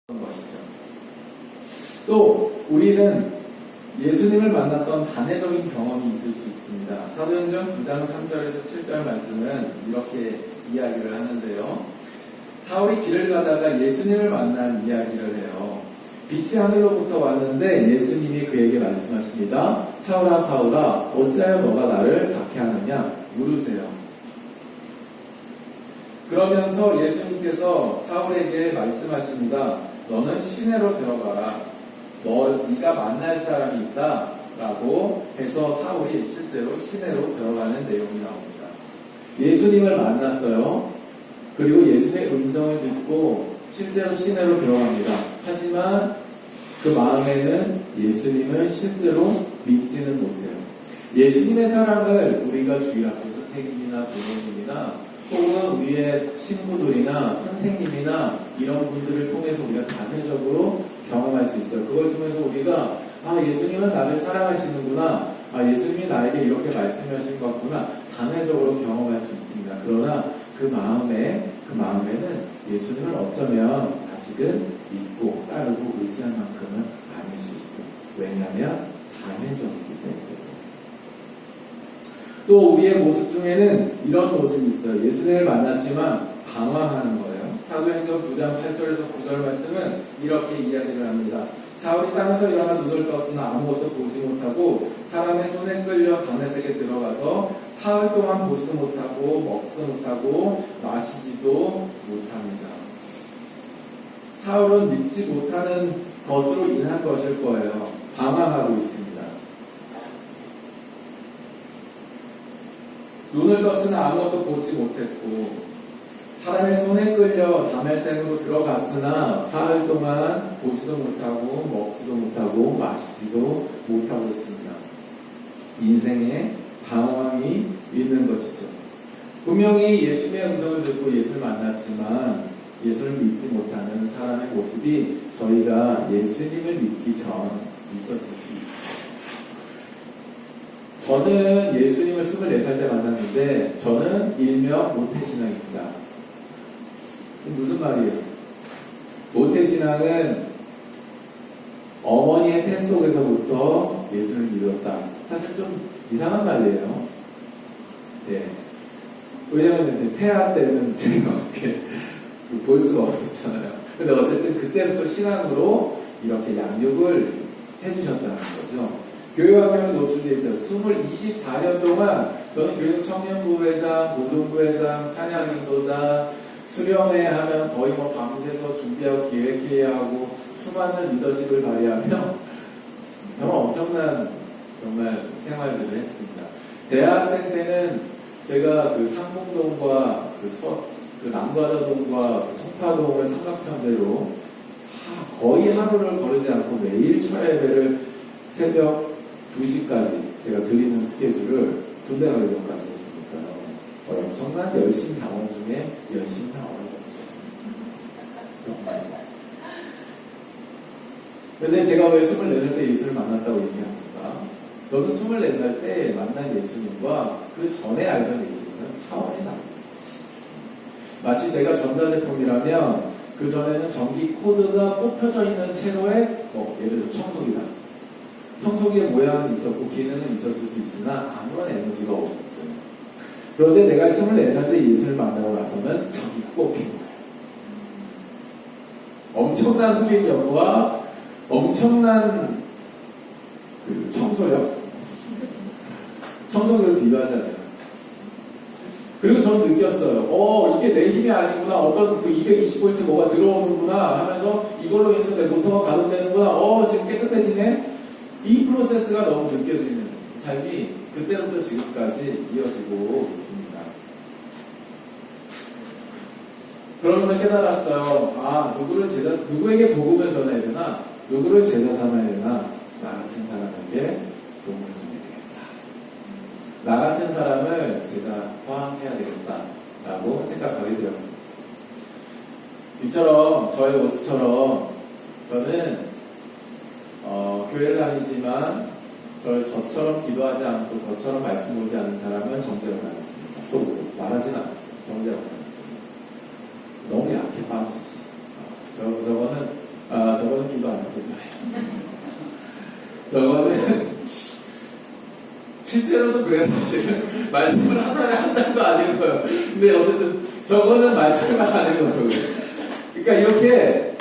것이죠. 또 우리는 예수님을 만났던 단회적인 경험이 있을 수 있습니다. 사도행전 9장 3절에서 7절 말씀은 이렇게 이야기를 하는데요. 사울이 길을 가다가 예수님을 만난 이야기를 해요. 빛이 하늘로부터 왔는데 예수님이 그에게 말씀하십니다. 사울아 사울아 어찌하여 너가 나를 박해하느냐 물으세요. 그러면서 예수님께서 사울에게 말씀하십니다. 너는 시내로 들어가라. 네가 만날 사람이 있다 라고 해서 사울이 실제로 시내로 들어가는 내용이 나옵니다. 예수님을 만났어요. 그리고 예수님의 음성을 듣고 실제로 시내로 들어갑니다. 하지만 그 마음에는 예수님을 실제로 믿지는 못해요. 예수님의 사랑을 우리가 주일학교 선생님이나 부모님이나 혹은 우리의 친구들이나 선생님이나 이런 분들을 통해서 우리가 단회적으로 경험할 수 있어요. 그걸 통해서 우리가 예수님은 나를 사랑하시는구나, 예수님이 나에게 이렇게 말씀하신 것 같구나 단회적으로 경험할 수 있습니다. 그러나 그 마음에는 예수님을 어쩌면 아직은 믿고 따르고 의지할 만큼은 아닐 수 있어요. 왜냐하면 단회적이기 때문에. 또 우리의 모습 중에는 이런 모습이 있어요. 예수님을 만났지만 방황하는 거예요. 사도행전 9장 8절에서 9절 말씀은 이렇게 이야기를 합니다. 사울이 땅에서 일어나 눈을 떴으나 아무것도 보지 못하고 사람의 손에 끌려 다메섹에 들어가서 사흘 동안 보지도 못하고 먹지도 못하고 마시지도 못합니다. 사울은 믿지 못하는 것으로 인한 것일 거예요. 방황하고 있습니다. 눈을 떴으나 아무것도 보지 못했고 사람의 손에 끌려 다메섹으로 들어갔으나 사흘 동안 보지도 못하고 먹지도 못하고 마시지도 못하고 있습니다. 인생에 방황이 있는 것이죠. 분명히 예수님의 음성을 듣고 예수를 만났지만 예수를 믿지 못하는 사람의 모습이 저희가 예수님을 믿기 전 있었을 수 있습니다. 저는 예수님을 24살 때 만났는데 저는 일명 모태신앙입니다. 무슨 말이에요? 모태신앙은 어머니의 태 속에서부터 예수를 믿었다. 사실 좀 이상한 말이에요. 예. 왜냐하면 태아 때는 제가 어떻게 볼 수가 없었잖아요. 근데 어쨌든 그때부터 신앙으로 이렇게 양육을 해주셨다는 거죠. 교회 환경에 노출되어 있어요. 24년 동안 저는 교회에서 청년부회장, 모동부회장, 찬양인도자, 수련회 하면 거의 밤새서 준비하고 기획해야 하고 수많은 리더십을 발휘하며 정말 엄청난 생활들을 했습니다. 대학생 때는 제가 그 상봉동과 그 남과자동과 그 송파동을 삼각편대로 거의 하루를 거르지 않고 매일 철야예배를 새벽 2시까지 제가 드리는 스케줄을 군대 가기 전까지 했으니까요. 엄청난 열심 당원 중에 열심 당원이었죠. 근데 제가 왜 24살 때 예수를 만났다고 얘기합니까? 저도 24살 때 만난 예수님과 그 전에 알던 예수님은 차원이 다릅니다. 마치 제가 전자제품이라면 그 전에는 전기 코드가 뽑혀져 있는 채로에 예를 들어 청소기다. 청소기의 모양은 있었고 기능은 있었을 수 있으나 아무런 에너지가 없었어요. 그런데 내가 24살 때 예수를 만나고 나서는 저기 꼽힌 거예요. 엄청난 흡입력과 엄청난 그 청소력. 청소기를 비교하잖아요. 그리고 저는 느꼈어요. 이게 내 힘이 아니구나. 어떤 그 220V 뭐가 들어오는구나 하면서 이걸로 인해서 내 모터가 가동되는구나. 지금 깨끗해지네. 이 프로세스가 너무 느껴지는 삶이 그때부터 지금까지 이어지고 있습니다. 그러면서 깨달았어요. 누구에게 복음을 전해야 되나? 누구를 제자 삼아야 되나? 나 같은 사람에게 복음을 전해야 되겠다. 나 같은 사람을 제자화해야 되겠다라고 생각하게 되었습니다. 이처럼 저의 모습처럼 저는 교회를 다니지만 저처럼 기도하지 않고 저처럼 말씀 보지 않는 사람은 정죄가 당했습니다. 속으로 말하진 않았어요. 정죄가 당했습니다. 너무 약해 빠졌어. 저거는 저거는 실제로도 그래요. 사실은 말씀을 한 달에 한 장도 안 읽어요. 근데 어쨌든 저거는 말씀을 안 읽어서 그래요. 그러니까 이렇게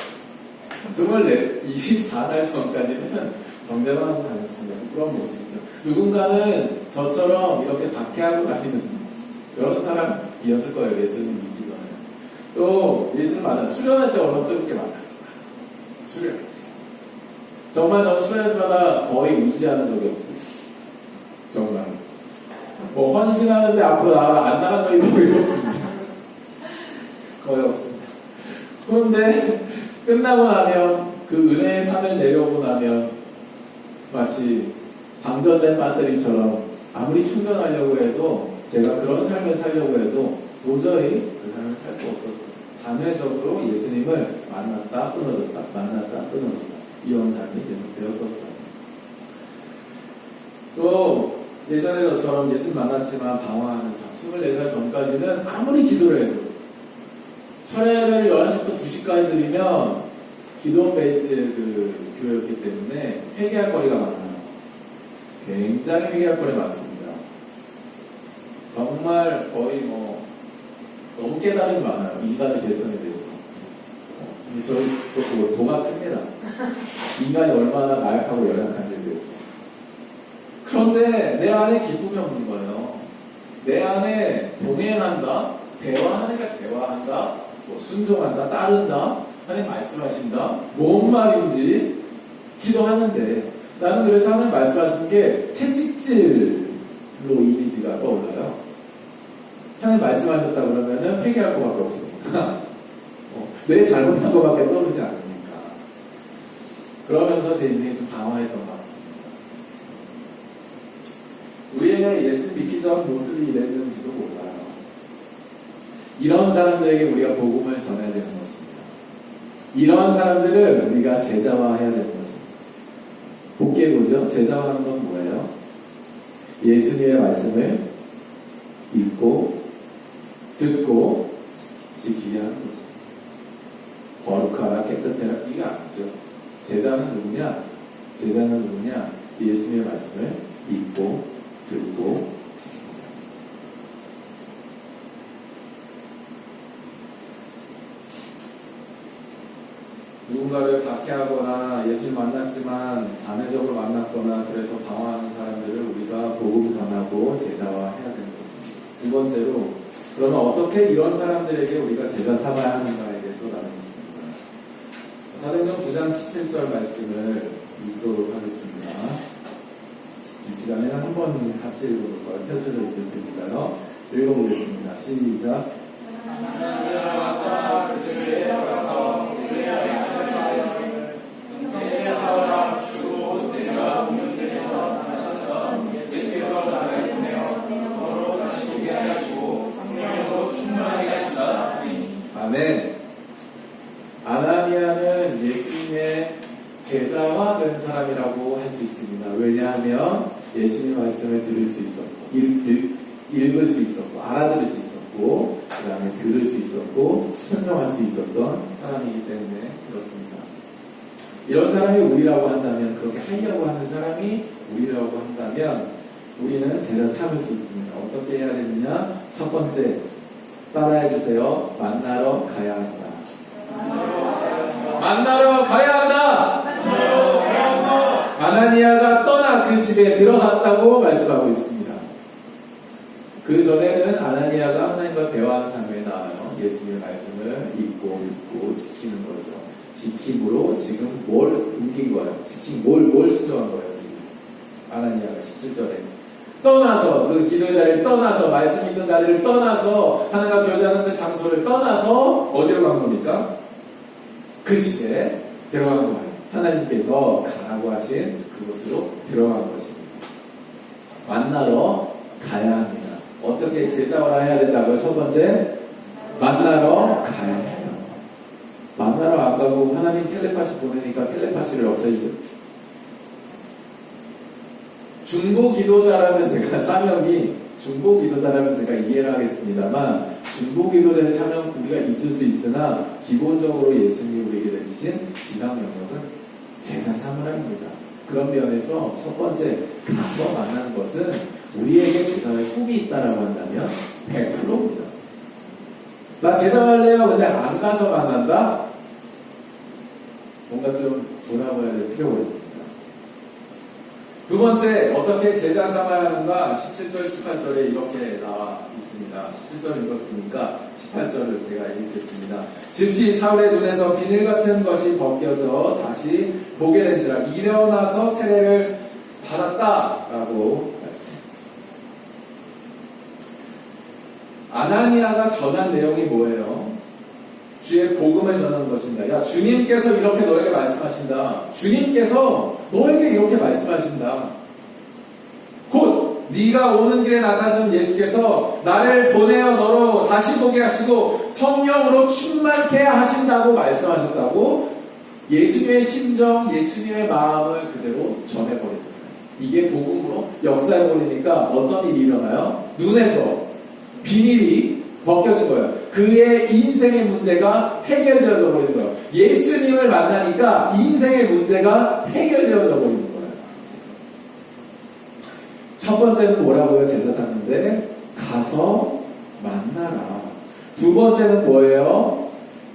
24살 전까지는 정제만하고 다녔습니다. 그런 모습이죠. 누군가는 저처럼 이렇게 박해하고 다니는 그런 사람이었을 거예요. 예수님 믿기 전에. 또 예수님 만나 수련할 때 얼마나 뜨겁게 만났을까. 수련할 때. 정말 저는 수련할 때마다 거의 의지하는 적이 없어요. 정말. 뭐 헌신하는데 앞으로 안 나간 적이 거의 없습니다. 거의 없습니다. 그런데 끝나고 나면 그 은혜의 산을 내려오고 나면 마치 방전된 배터리처럼 아무리 충전하려고 해도 제가 그런 삶을 살려고 해도 도저히 그 삶을 살 수 없었어요. 단회적으로 예수님을 만났다 끊어졌다 만났다 끊어졌다 이런 삶이 계속 되었었죠. 또 예전에 저처럼 예수님 만났지만 방황하는 삶 24살 전까지는 아무리 기도를 해도 철야를 11시부터 2시까지 드리면 기도 베이스의 그 교회였기 때문에 회개할 거리가 많아요. 굉장히 회개할 거리가 많습니다. 정말 거의 너무 깨달음이 많아요. 인간의 죄성에 대해서. 근데 저희 도 같습니다. 인간이 얼마나 나약하고 연약한지에 대해서. 그런데 내 안에 기쁨이 없는 거예요. 내 안에 동행한다, 대화하니까 대화한다, 순종한다, 따른다, 하나님 말씀하신다, 뭔 말인지 기도하는데 나는 그래서 하나님 말씀하신 게 채찍질로 이미지가 떠올라요. 하나님 말씀하셨다 그러면은 회개할 것밖에 없으니까 내 잘못한 것밖에 떠오르지 않으니까 그러면서 제 인생이 좀 방황했던 것 같습니다. 우리의 예수 믿기 전 모습이 이랬는지도 몰라요. 이런 사람들에게 우리가 복음을 전해야 되는 것입니다. 이러한 사람들을 우리가 제자화해야 되는 것입니다. 복개고죠. 제자화하는 건 뭐예요? 예수님의 말씀을 읽고 듣고 지키게 하는 거죠. 거룩하라 깨끗해라 이게 아니죠. 제자는 누구냐? 제자는 누구냐? 예수님의 말씀을 읽고 듣고 지키는 사람. 누군가를 박해하거나 예수님 만났지만 단회적으로 만났거나 그래서 방황하는 사람들을 우리가 복음 전하고 제자화해야 되는 것입니다. 두 번째로 그러면 어떻게 이런 사람들에게 우리가 제자 삼아야 하는가에 대해서 나누겠습니다. 사도행전 9장 17절 말씀을 읽도록 하겠습니다. 이 시간에는 한 번 같이 읽어볼 거예요. 펼쳐져 있을 테니까요. 읽어보겠습니다. 시작. 아멘. 아나니아는 예수님의 제자화된 사람이라고 할 수 있습니다. 왜냐하면 예수님 말씀을 들을 수 있었고, 읽을 수 있었고, 알아들을 수 있었고, 그 다음에 들을 수 있었고, 순종할 수 있었던 사람이기 때문에 그렇습니다. 이런 사람이 우리라고 한다면, 그렇게 하려고 하는 사람이 우리라고 한다면, 우리는 제자 삼을 수 있습니다. 어떻게 해야 되느냐? 첫 번째, 따라해주세요. 만나러 가야 한다. 만나러 가야 한다. 아나니아가 떠나 그 집에 들어갔다고 말씀하고 있습니다. 그 전에는 아나니아가 하나님과 대화하는 단계에 나와요. 예수님의 말씀을 읽고 듣고 지키는 거죠. 지킴으로 지금 뭘 옮긴 거예요? 뭘 순종한 거예요, 지금? 아나니아가 17절에. 떠나서, 그 기도의 자리를 떠나서, 말씀 있는 자리를 떠나서, 하나님과 교제하는 그 장소를 떠나서, 어디로 간 겁니까? 그 집에 들어간 거예요. 하나님께서 가라고 하신 그곳으로 들어간 것입니다. 만나러 가야 합니다. 어떻게 제자화 해야 된다고요? 첫 번째, 만나러 가야 해요. 만나러 안 가고 하나님 텔레파시 보내니까 텔레파시를 없애죠. 중보 기도자라면 제가 사명이 중보 기도자라면 제가 이해를 하겠습니다만 중보 기도자의 사명 우리가 있을 수 있으나 기본적으로 예수님이 우리에게 내리신 지상 영역은 제자 삼으랍니다. 그런 면에서 첫 번째 가서 만나는 것은 우리에게 제자의 꿈이 있다라고 한다면 100%입니다. 나 제자 할래요. 근데 안 가서 만난다? 뭔가 좀 뭐라고 해야 될 필요가 있습니다. 두 번째, 어떻게 제자 삼아야 하는가? 17절, 18절에 이렇게 나와 있습니다. 17절 읽었으니까 18절을 제가 읽겠습니다. 즉시 사울의 눈에서 비늘 같은 것이 벗겨져 다시 보게 된지라 일어나서 세례를 받았다라고 말씀합니다. 아나니아가 전한 내용이 뭐예요? 주의 복음을 전하는 것입니다. 야, 주님께서 이렇게 너에게 말씀하신다. 주님께서 너에게 이렇게 말씀하신다. 곧 네가 오는 길에 나타나신 예수께서 나를 보내어 너로 다시 보게 하시고 성령으로 충만케 하신다고 말씀하셨다고 예수님의 심정, 예수님의 마음을 그대로 전해버립니다. 이게 복음으로 역사해버리니까 어떤 일이 일어나요? 눈에서 비닐이 벗겨진 거예요. 그의 인생의 문제가 해결되어져 버리는 거예요. 예수님을 만나니까 인생의 문제가 해결되어져 버리는 거예요. 첫 번째는 뭐라고요? 제자 삼는데 가서 만나라. 두 번째는 뭐예요?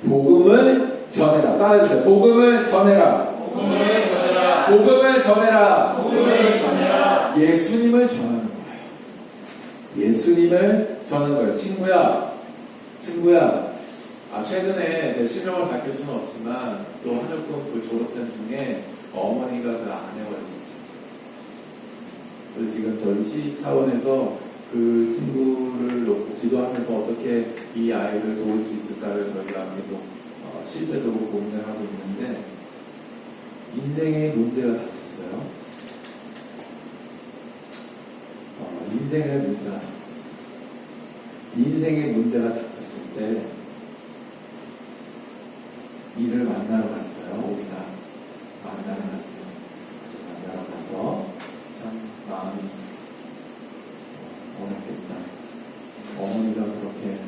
복음을 전해라. 따라해주세요. 복음을 전해라. 복음을 전해라. 복음을 전해라. 복음을 전해라. 예수님을 전하는 거예요. 예수님을 전하는 거예요. 친구야, 최근에 제 실명을 밝힐 수는 없지만 또 한일군 그 졸업생 중에 어머니가 그 아내와 있었어요. 그래서 지금 저희 시 차원에서 그 친구를 놓고 기도하면서 어떻게 이 아이를 도울 수 있을까를 저희가 계속 실제적으로 고민을 하고 있는데 인생의 문제가 닥쳤어요. 인생의 문제가 닥쳤어요. 인생의 문제가 닥쳤을 때 이를 만나러 갔어요. 우리가 만나러 갔어요. 만나러 가서 참 마음이 어렵겠다. 어머니가 그렇게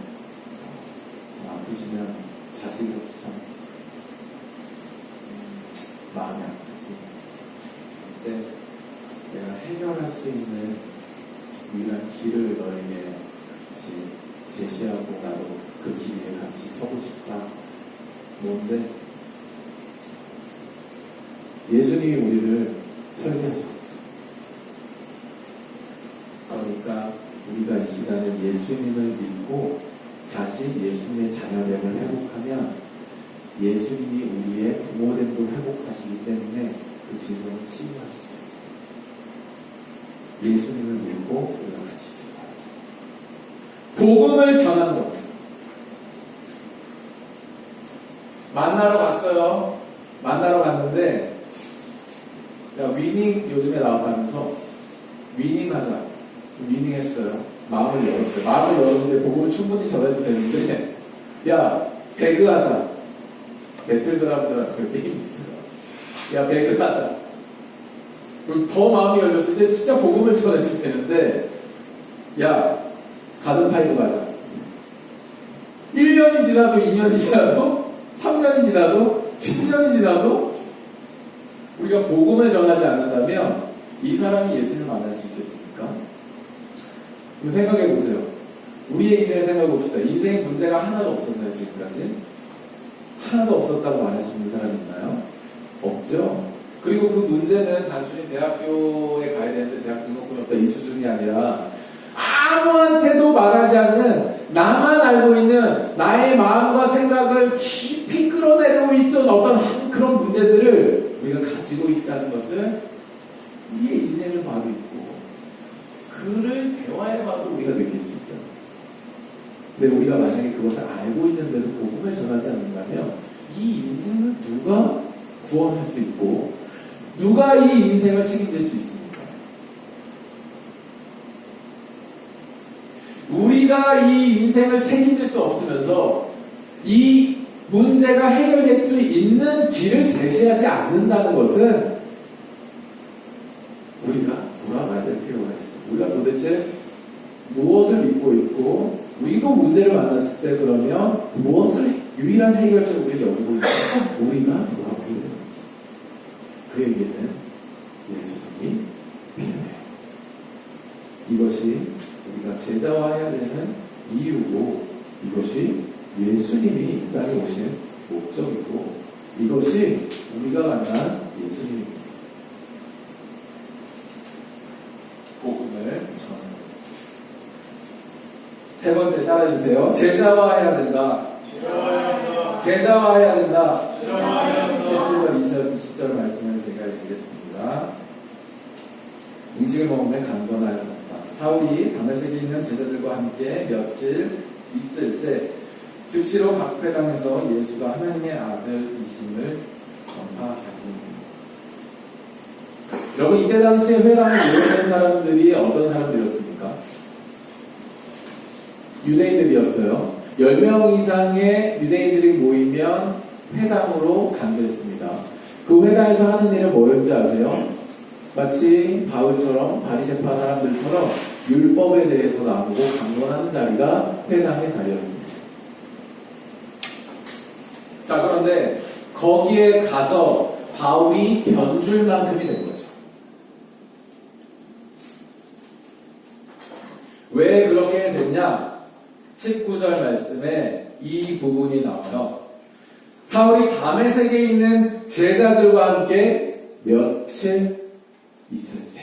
아프시면 자식으로서 참 마음이 아프지. 그때 내가 해결할 수 있는 유일한 길을 너에게 같이 제시하고 나도 그 길 위에 같이 서고 싶다. 뭔데? 예수님이 우리를 설계하셨어. 그러니까 우리가 이 시간에 예수님을 믿고 다시 예수님의 자녀됨을 회복하면 예수님이 우리의 부모됨도 회복하시기 때문에 그 질문을 치유하실 수 있어요. 예수님을 믿고 우리가 같이 기도하자. 복음을 전하는 겁니다. 만나러 갔어요. 만나러 갔는데 야, 위닝 요즘에 나왔다면서 위닝 하자. 위닝 했어요. 마음을 열었어요. 마음을 열었는데 복음을 충분히 전해도 되는데 야, 배그 하자. 배틀그라운드라는 그 게임 있어요. 야, 배그 하자. 더 마음이 열렸을 때 진짜 복음을 전해도 되는데 야, 가든파이브 가자. 1년이 지나도 2년이 지나도 3년이 지나도 10년이 지나도 우리가 복음을 전하지 않는다면 이 사람이 예수님을 만날 수 있겠습니까? 생각해 보세요. 우리의 인생을 생각해 봅시다. 인생의 문제가 하나도 없었나요, 지금까지? 하나도 없었다고 말할 수 있는 사람이 있나요? 없죠? 그리고 그 문제는 단순히 대학교에 가야 되는데 대학 등록금이 없다 이 수준이 아니라 아무한테도 말하지 않는 나만 알고 있는 나의 마음과 생각을 깊이 끌어내리고 있던 어떤 그런 문제들을 우리가 가지고 있다는 것을 우리의 인생을 봐도 있고 그를 대화해봐도 우리가 느낄 수 있죠. 근데 우리가 만약에 그것을 알고 있는데도 복음을 전하지 않는다면 이 인생을 누가 구원할 수 있고 누가 이 인생을 책임질 수 있습니까? 우리가 이 인생을 책임질 수 없으면서 이 문제가 해결될 수 있는 길을 제시하지 않는다는 것은 우리가 돌아가야 될 필요가 있어. 우리가 도대체 무엇을 믿고 있고 우리가 문제를 만났을 때 그러면 무엇을 유일한 해결책을 우리가 여기고 있고 우리가 돌아오게 되는 거죠. 그 얘기는 제자화해야 되는 이유고, 이것이 예수님이 이 땅에 오신 목적이고, 이것이 우리가 만난 예수님입니다. 복음을 전하는. 세 번째 따라해주세요. 제자화해야 된다. 제자화해야 된다. 11절, 20절 말씀을 제가 읽겠습니다. 음식을 먹으면 강건하였다. 사울이 다메섹에 있는 제자들과 함께 며칠 있을새 즉시로 각 회당에서 예수가 하나님의 아들이심을 전파하니. 여러분, 이때 당시에 회당에 모여있는 사람들이 어떤 사람들이었습니까? 유대인들이었어요. 10명 이상의 유대인들이 모이면 회당으로 간주했습니다. 그 회당에서 하는 일은 뭐였는지 아세요? 마치 바울처럼 바리새파 사람들처럼 율법에 대해서 나누고 강론하는 자리가 회당의 자리였습니다. 자, 그런데 거기에 가서 바울이 견줄 만큼이 된 거죠. 왜 그렇게 됐냐? 19절 말씀에 이 부분이 나와요. 사울이 다메섹에 있는 제자들과 함께 며칠 있을세.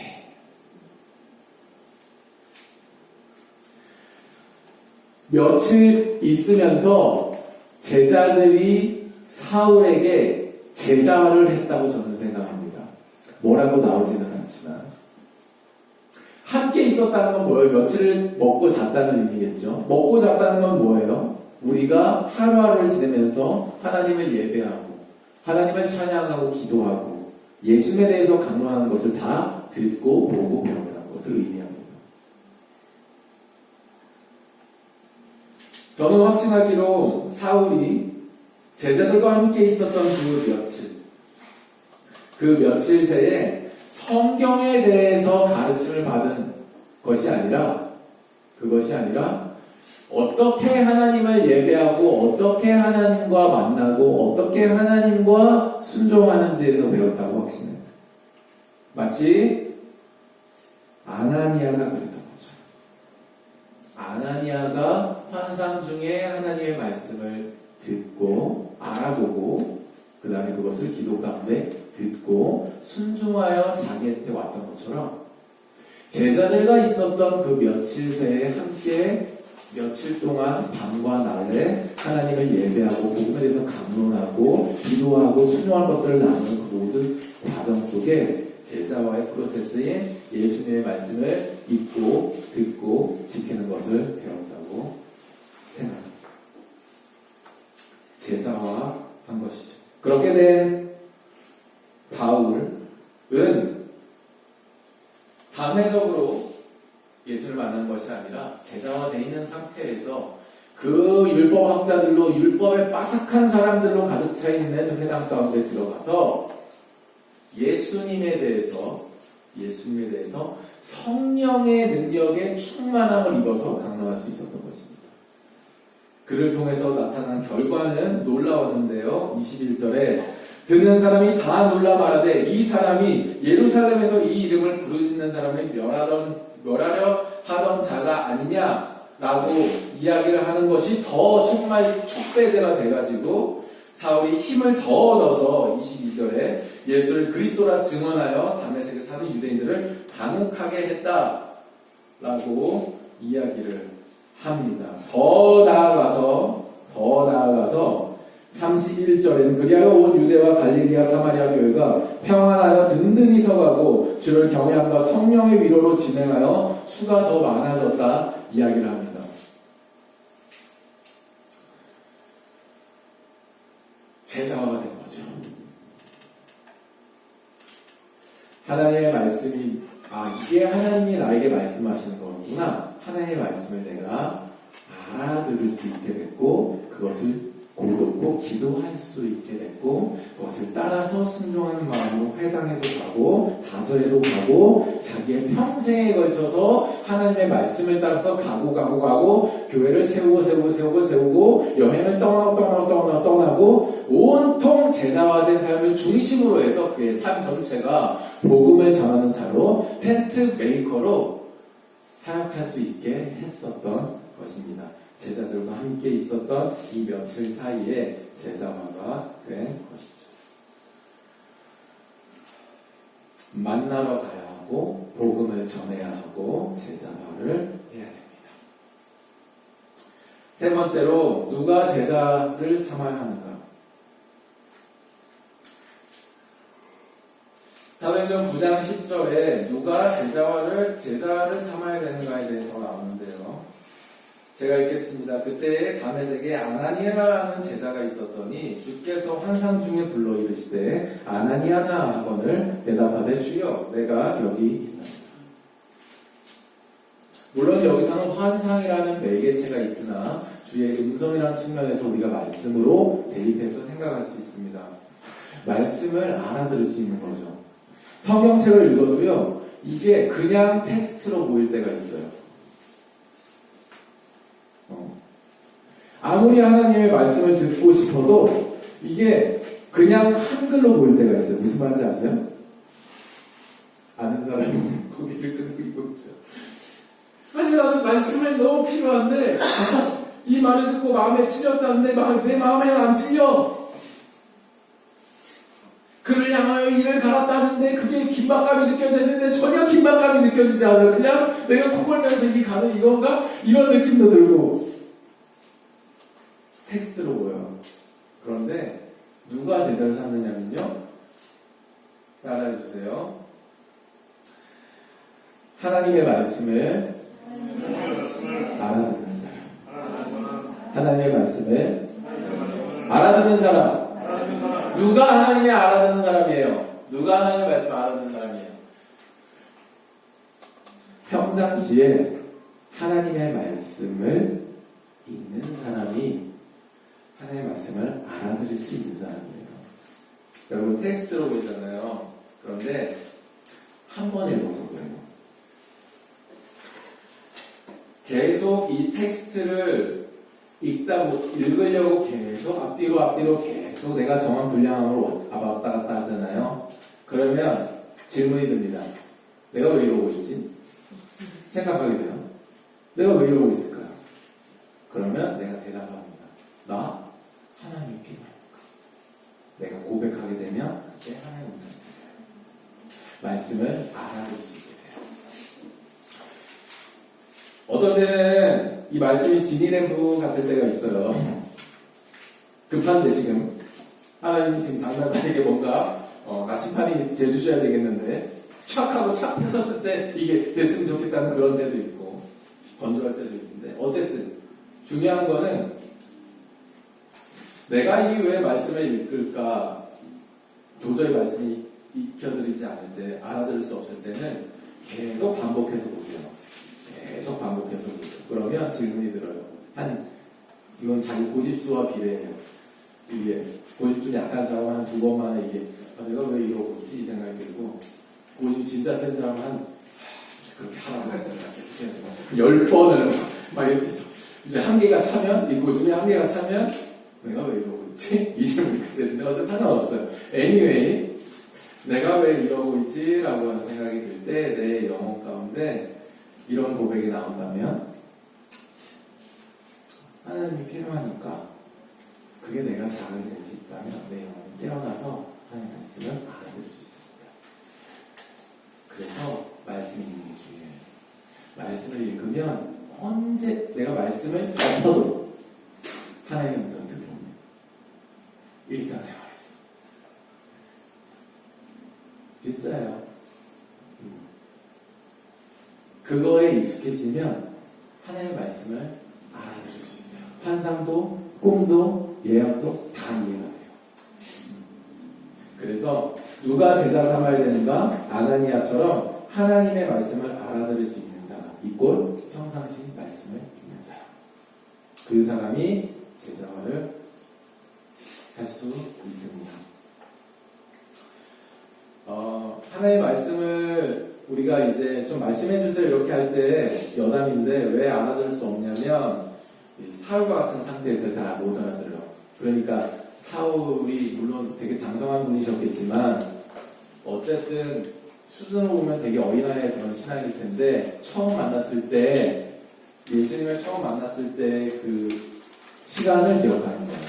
며칠 있으면서 제자들이 사울에게 제자를 했다고 저는 생각합니다. 뭐라고 나오지는 않지만 함께 있었다는 건 뭐예요? 며칠을 먹고 잤다는 의미겠죠. 먹고 잤다는 건 뭐예요? 우리가 하루하루를 지내면서 하나님을 예배하고 하나님을 찬양하고 기도하고 예수님에 대해서 강론하는 것을 다 듣고 보고 배운다는 것을 의미합니다. 저는 확신하기로 사울이 제자들과 함께 있었던 그 며칠 새에 성경에 대해서 가르침을 받은 것이 아니라, 그것이 아니라 어떻게 하나님을 예배하고 어떻게 하나님과 만나고 어떻게 하나님과 순종하는지에서 배웠다고 확신해요. 마치 아나니아가 그랬던 거죠. 아나니아가 환상 중에 하나님의 말씀을 듣고 알아보고 그 다음에 그것을 기도 가운데 듣고 순종하여 자기한테 왔던 것처럼 제자들과 있었던 그 며칠 새에 함께 며칠 동안 밤과 낮에 하나님을 예배하고 복음에 대해서 강론하고 기도하고 순종할 것들을 나누는 그 모든 과정 속에 제자와의 프로세스인 예수님의 말씀을 읽고 듣고 지키는 것을 배웠다고 생각합니다. 제자화한 것이죠. 그렇게 된 바울은 단회적으로 예수를 만난 것이 아니라 제자화되어 있는 상태에서 그 율법학자들로 율법에 빠삭한 사람들로 가득 차 있는 회당 가운데 들어가서 예수님에 대해서 성령의 능력에 충만함을 입어서 강론할 수 있었던 것입니다. 그를 통해서 나타난 결과는 놀라웠는데요. 21절에 듣는 사람이 다 놀라 말하되 이 사람이 예루살렘에서 이 이름을 부르짖는 사람을 멸하려 하던 자가 아니냐라고 이야기를 하는 것이 더 정말 촉배제가 돼가지고 사울이 힘을 더 얻어서 22절에 예수를 그리스도라 증언하여 다메섹에 사는 유대인들을 당혹하게 했다라고 이야기를 합니다. 더 나아가서 31절에는 그리하여 온 유대와 갈릴리아 사마리아 교회가 평안하여 든든히 서가고 주를 경외함과 성령의 위로로 진행하여 수가 더 많아졌다 이야기를 합니다. 제자화가 된 거죠. 하나님의 말씀이 이게 하나님이 나에게 말씀하시는 거구나. 하나님의 말씀을 내가 알아들을 수 있게 됐고 그것을 고르고 기도할 수 있게 됐고 그것을 따라서 순종하는 마음으로 회당에도 가고 다서에도 가고 자기의 평생에 걸쳐서 하나님의 말씀을 따라서 가고 교회를 세우고 여행을 떠나고 온통 제자화된 삶을 중심으로 해서 그의 삶 전체가 복음을 전하는 자로 텐트 메이커로 사역할 수 있게 했었던 것입니다. 제자들과 함께 있었던 이 며칠 사이에 제자화가 된 것이죠. 만나러 가야 하고 복음을 전해야 하고 제자화를 해야 됩니다. 세 번째로 누가 제자를 삼아야 하는가? 사도행전 9장 10절에 누가 제자를 삼아야 되는가에 대해서 나오는데요. 제가 읽겠습니다. 그때 다메섹에 아나니아라는 제자가 있었더니 주께서 환상 중에 불러 이르시되 아나니아나 하거늘 대답하되 주여 내가 여기 있나이다. 물론 여기서는 환상이라는 매개체가 있으나 주의 음성이라는 측면에서 우리가 말씀으로 대입해서 생각할 수 있습니다. 말씀을 알아들을 수 있는 거죠. 성경책을 읽어도요, 이게 그냥 텍스트로 보일 때가 있어요. 아무리 하나님의 말씀을 듣고 싶어도 이게 그냥 한글로 보일 때가 있어요. 무슨 말인지 아세요? 아는 사람이 고개를 끄덕이고 있죠. 사실 나도 말씀이 너무 필요한데 이 말을 듣고 마음에 찔렸다는데 내 마음에는 안 찔려. 그를 향하여 이를 갈았다는데 그게 긴박감이 느껴졌는데 전혀 긴박감이 느껴지지 않아요. 그냥 내가 코 골면서 이 가는 이건가? 이런 느낌도 들고 텍스트로 보여요. 그런데 누가 제자를 삼느냐면요, 따라해주세요. 하나님의 말씀을 알아듣는 사람. 하나님의 말씀을 알아듣는 사람. 누가 하나님의 알아듣는 사람이에요? 누가 하나님의 말씀을 알아듣는 사람이에요? 평상시에 하나님의 말씀을 읽는 사람이 하나님의 말씀을 알아들을 수 있는 사람이에요. 여러분 텍스트로 보이잖아요. 그런데 한 번 읽어서 그래요. 계속 이 텍스트를 읽으려고 계속 앞뒤로 계속 내가 정한 분량으로 왔다 갔다 하잖아요. 그러면 질문이 듭니다. 내가 왜 이러고 있지? 생각하게 돼요. 내가 왜 이러고 있을까요? 그러면 내가 대답합니다. 나 하나님이 필요하니까. 내가 고백하게 되면 그때 하나님의 음성이 들려요. 말씀을 알아볼 수 있게 돼요. 어떤 때는 이 말씀이 진이된 부분 같을 때가 있어요. 급한데 지금 하나님이 지금 당장 나에게 뭔가 나침판이 돼주셔야 되겠는데 착 하고 착 펴졌을 때 이게 됐으면 좋겠다는 그런 때도 있고 건조할 때도 있는데 어쨌든 중요한 거는 내가 이 왜 말씀을 읽을까 도저히 말씀이 익혀드리지 않을 때 알아들을 수 없을 때는 계속 반복해서 보세요. 계속 반복해서 보세요. 그러면 질문이 들어요. 이건 자기 고집수와 비례해요. 이게 고집좀 약한 사람은 한 2번만에 이게 내가 왜 이러고 있지 이 생각이 들고 고집 진짜 센 사람은 그렇게 하라고 했어요. 계속해서 10번을 막 이렇게 해서 이제 한계가 차면 이 고집에 한계가 차면 내가 왜 이러고 있지? 이 질문이 그때 드는데 어차피 상관없어요. Anyway 내가 왜 이러고 있지? 라고 하는 생각이 들 때 내 영혼 가운데 이런 고백이 나온다면 하나님이 필요하니까 그게 내가 작은 될 수 있다면 내 영혼이 깨어나서 하나님의 말씀을 알아들을 수 있습니다. 그래서 말씀 읽는 게 중요해요. 말씀을 읽으면 언제 내가 말씀을 덮어도 하나님의 음성을 들려옵니다. 일상생활에서 진짜예요. 그거에 익숙해지면 하나님의 말씀을 알아들을 수 있어요. 환상도 꿈도 예언도 다 이해가 돼요. 그래서 누가 제자 삼아야 되는가? 아나니아처럼 하나님의 말씀을 알아들을 수 있는 사람, 이꼴 평상시 말씀을 듣는 사람. 그 사람이 제자화를 할 수 있습니다. 하나님의 말씀을 우리가 이제 좀 말씀해 주세요 이렇게 할 때 여담인데 왜 알아들을 수 없냐면 사울과 같은 상태일 때 잘 못 알아들어요. 그러니까 사울이 물론 되게 장성한 분이셨겠지만 어쨌든 수준으로 보면 되게 어린아이의 그런 신앙일 텐데 처음 만났을 때 예수님을 처음 만났을 때 그 시간을 기억하는 거예요.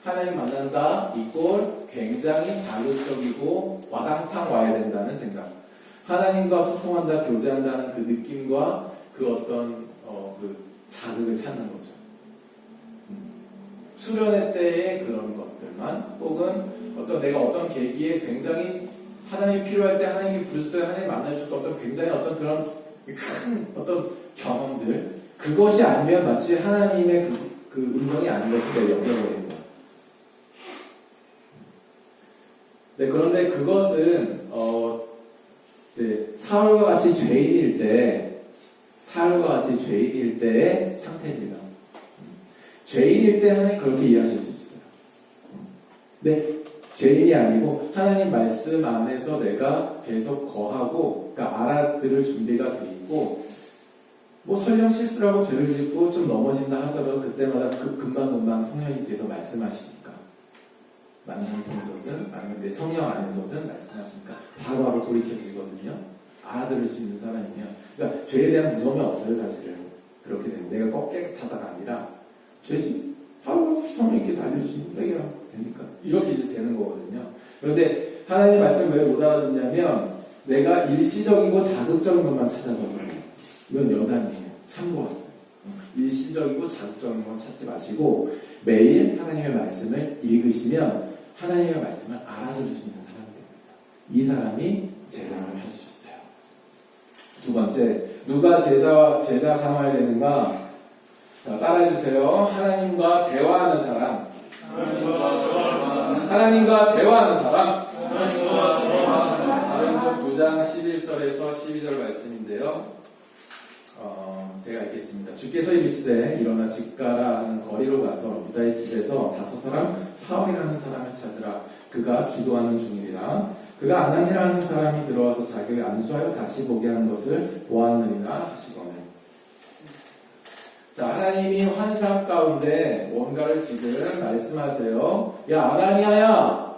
하나님 만난다 이꼴 굉장히 자극적이고 와당탕 와야 된다는 생각. 하나님과 소통한다, 교제한다는 그 느낌과 그 어떤 그 자극을 찾는 거죠. 수련회 때의 그런 것들만 혹은 내가 어떤 계기에 굉장히 하나님이 필요할 때 하나님이 부르실 때 하나님 만나실 때 어떤 굉장히 어떤 그런 큰 어떤 경험들 그것이 아니면 마치 하나님의 그 음성이 아닌 것을 내가 여겨버리는 거야. 네, 그런데 그것은 사울과 같이 죄인일 때의 상태입니다. 죄인일 때 하나님 그렇게 이해하실 수 있어요. 근데 죄인이 아니고 하나님 말씀 안에서 내가 계속 거하고 그러니까 알아들을 준비가 돼 있고 뭐 설령 실수를 하고 죄를 짓고 좀 넘어진다 하더라도 그때마다 금방금방 성령님께서 말씀하시니까 만남 통도든 아니면 내 성령 안에서든 말씀하시니까 바로바로 돌이켜지거든요. 알아들을 수 있는 사람이면 그러니까 죄에 대한 무서움이 없어요. 사실은 그렇게 되면 내가 꼭 깨끗하다가 아니라 죄지 바로 성령님께서 알려주시면 해결하면 되니까 이렇게 이제 되는 거거든요. 그런데 하나님 말씀 왜 못 알아듣냐면 내가 일시적이고 자극적인 것만 찾아서 그래요. 이건 여담이에요. 참고하세요. 일시적이고 자극적인 건 찾지 마시고 매일 하나님의 말씀을 읽으시면 하나님의 말씀을 알아들을 수 있는 사람이 됩니다. 이 사람이 제자를 할 수 있어요. 두 번째, 누가 제자 삼아야 되는가? 자, 따라해주세요. 하나님과 대화하는 사람. 하나님과 대화하는 사람. 사도행전 9장 11절에서 12절 말씀인데요. 제가 읽겠습니다. 주께서 이르시되 일어나 집 가라 하는 거리로 가서 유다의 집에서 5사람 사울이라는 사람을 찾으라. 그가 기도하는 중이니라. 그가 아나니라는 사람이 들어와서 자기를 안수하여 다시 보게 하는 것을 보았느니라 하시거늘. 자, 하나님이 환상 가운데 뭔가를 지금 말씀하세요. 야, 아나니아야!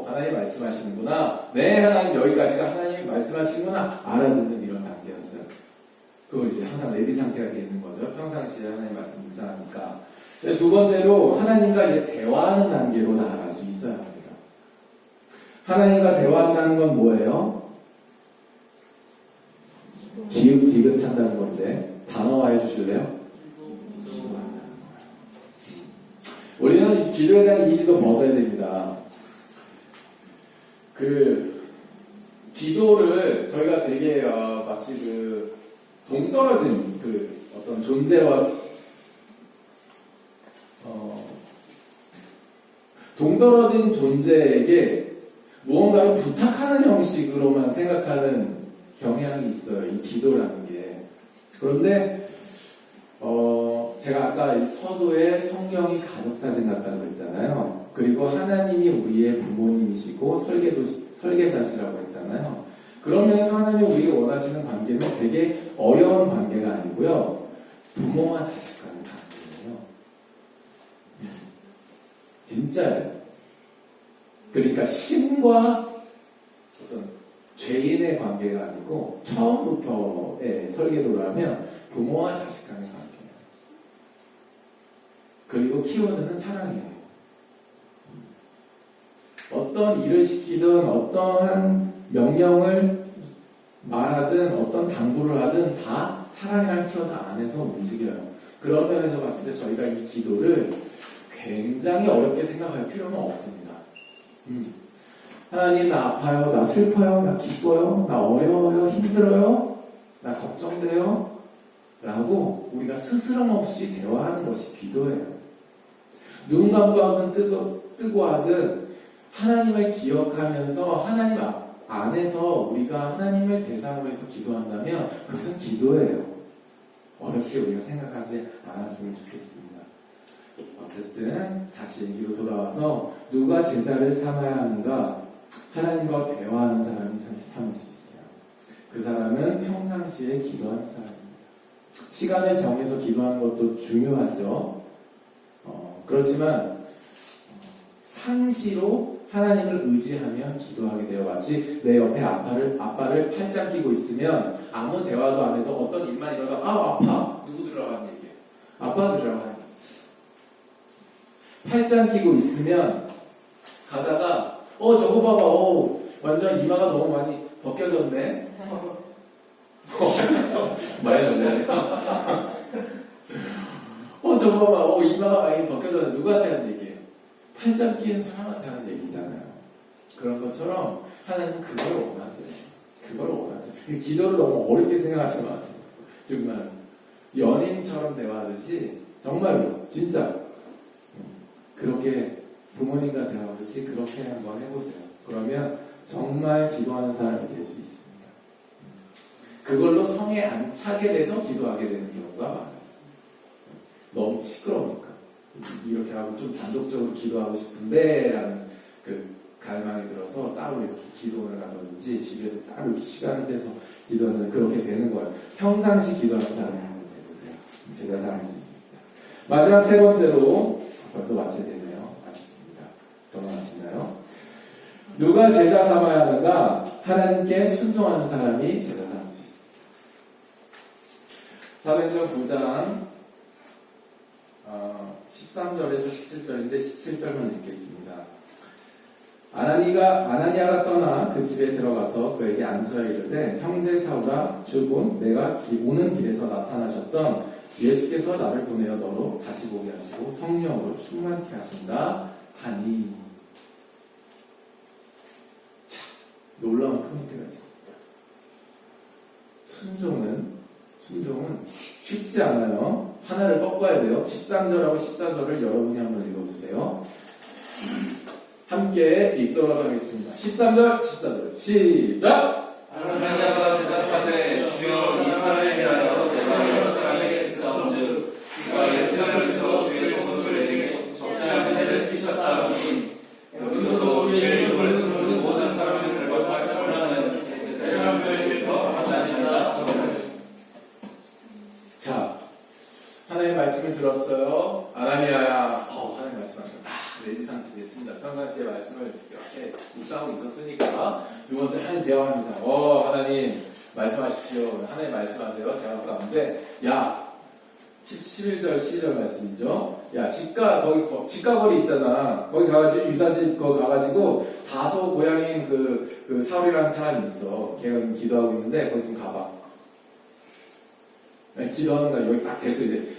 하나님 말씀하시는구나. 네, 하나님, 여기까지가 하나님이 말씀하시는구나. 알아듣는 이런 단계였어요. 그거 이제 항상 레디 상태가 되어 있는 거죠. 평상시에 하나님 말씀 묵상하니까. 두 번째로, 하나님과 이제 대화하는 단계로 나아갈 수 있어야 합니다. 하나님과 대화한다는 건 뭐예요? 기웃디귿 한다는 건데, 단어화해 주실래요? 우리는 기도에 대한 이해도 벗어야 됩니다. 기도를 저희가 되게 마치 동떨어진 어떤 존재와 동떨어진 존재에게 무언가를 부탁하는 형식으로만 생각하는 경향이 있어요. 이 기도라는 게. 그런데 제가 아까 서두에 성경이 가족사진 같다고 그랬잖아요. 그리고 하나님이 우리의 부모님이시고 설계자시라고 했잖아요. 그런 면에서 하나님이 우리가 원하시는 관계는 되게 어려운 관계가 아니고요. 부모와 자식 간의 관계예요. 진짜예요. 그러니까 신과 어떤 죄인의 관계가 아니고 처음부터의 설계도라면 부모와 자식 간의 관계. 그리고 키워드는 사랑이에요. 어떤 일을 시키든 어떠한 명령을 말하든 어떤 당부를 하든 다 사랑이라는 키워드 안에서 움직여요. 그런 면에서 봤을 때 저희가 이 기도를 굉장히 어렵게 생각할 필요는 없습니다. 하나님, 나 아파요, 나 슬퍼요, 나 기뻐요, 나 어려워요, 힘들어요, 나 걱정돼요 라고 우리가 스스럼 없이 대화하는 것이 기도예요. 누군가도 하든 뜨고 하든 하나님을 기억하면서 하나님 안에서 우리가 하나님을 대상으로 해서 기도한다면 그것은 기도예요. 어렵게 우리가 생각하지 않았으면 좋겠습니다. 어쨌든 다시 얘기로 돌아와서 누가 제자를 삼아야 하는가? 하나님과 대화하는 사람이 사실 삼을 수 있어요. 그 사람은 평상시에 기도하는 사람입니다. 시간을 정해서 기도하는 것도 중요하죠. 그렇지만 상시로 하나님을 의지하며 기도하게 되어 마치 내 옆에 아빠를 팔짱 끼고 있으면 아무 대화도 안 해도 어떤 일만 일어나서 아파 누구 들어가는 얘기예요? 아빠 들어가는 얘기지. 팔짱 끼고 있으면 가다가 저거 봐봐 완전 이마가 너무 많이 벗겨졌네. 많이 놀래. 저거 봐봐 이마가 많이 벗겨졌네. 누구한테 하는 얘기예요? 팔짱 끼는 사람한테 하는 얘기잖아요. 그런 것처럼 하나님 그걸 원하세요. 그걸 원하세요. 기도를 너무 어렵게 생각하지 마세요. 정말 연인처럼 대화하듯이 정말로 진짜 그렇게 부모님과 대화하듯이 그렇게 한번 해보세요. 그러면 정말 기도하는 사람이 될 수 있습니다. 그걸로 성에 안 차게 돼서 기도하게 되는 경우가 많아요. 너무 시끄러우니까 이렇게 하고 좀 단독적으로 기도하고 싶은데 라는 그 갈망이 들어서 따로 이렇게 기도를 가든지 집에서 따로 이렇게 시간을 내서 기도하는 그렇게 되는 거예요. 평상시 기도하는 사람이 한번 해보세요. 제가 다 할 수 있습니다. 마지막 세 번째로 벌써 마쳐야 되네요. 아쉽습니다. 정리하시나요? 누가 제자 삼아야 하는가? 하나님께 순종하는 사람이 제자 삼을 수 있습니다. 사도행전 9장 13절에서 17절인데 17절만 읽겠습니다. 아나니아가 떠나 그 집에 들어가서 그에게 안수하여 이르되 형제 사울아 주본 내가 오는 길에서 나타나셨던 예수께서 나를 보내어 너로 다시 보게 하시고 성령으로 충만케 하신다 하니. 자, 놀라운 포인트가 있습니다. 순종은 쉽지 않아요. 하나를 꺾어야 돼요. 13절하고 14절을 여러분이 한번 읽어주세요. 함께 읽도록 하겠습니다. 13절, 14절 시작! 아나니아가 대답하되 주여 이스라엘에 대하여 내가 여러 사람에게 듣사온즉 그가 예루살렘에서 주의 손을 내리게 적지 않은 해를 끼쳤다 하니 여기서도 주의 이름을 부르는 모든 사람을 결박할 뻔하는 사람들에게서 하나님이다. 자, 하나님의 말씀을 들었어요. 아나니아야, 하나님 말씀하셨다. 레디 상태 됐습니다. 평상시에 말씀을 이렇게 묵상하고 있었으니까 두 번째 하나님 대화합니다. 하나님 말씀하십시오. 하나님 말씀하세요. 대화 가운데 11절 12절 말씀이죠. 직가거리 있잖아. 거기 가가지고 유다집 거기 가가지고 다소 고향인 그 사울이라는 사람이 있어. 걔가 기도하고 있는데 거기 좀 가봐. 기도하는 거야. 여기 딱 됐어. 이제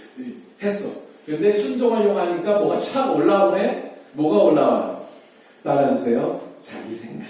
했어. 근데 순종하려고 하니까 뭐가 착 올라오네? 뭐가 올라와요? 따라주세요. 자기 생각.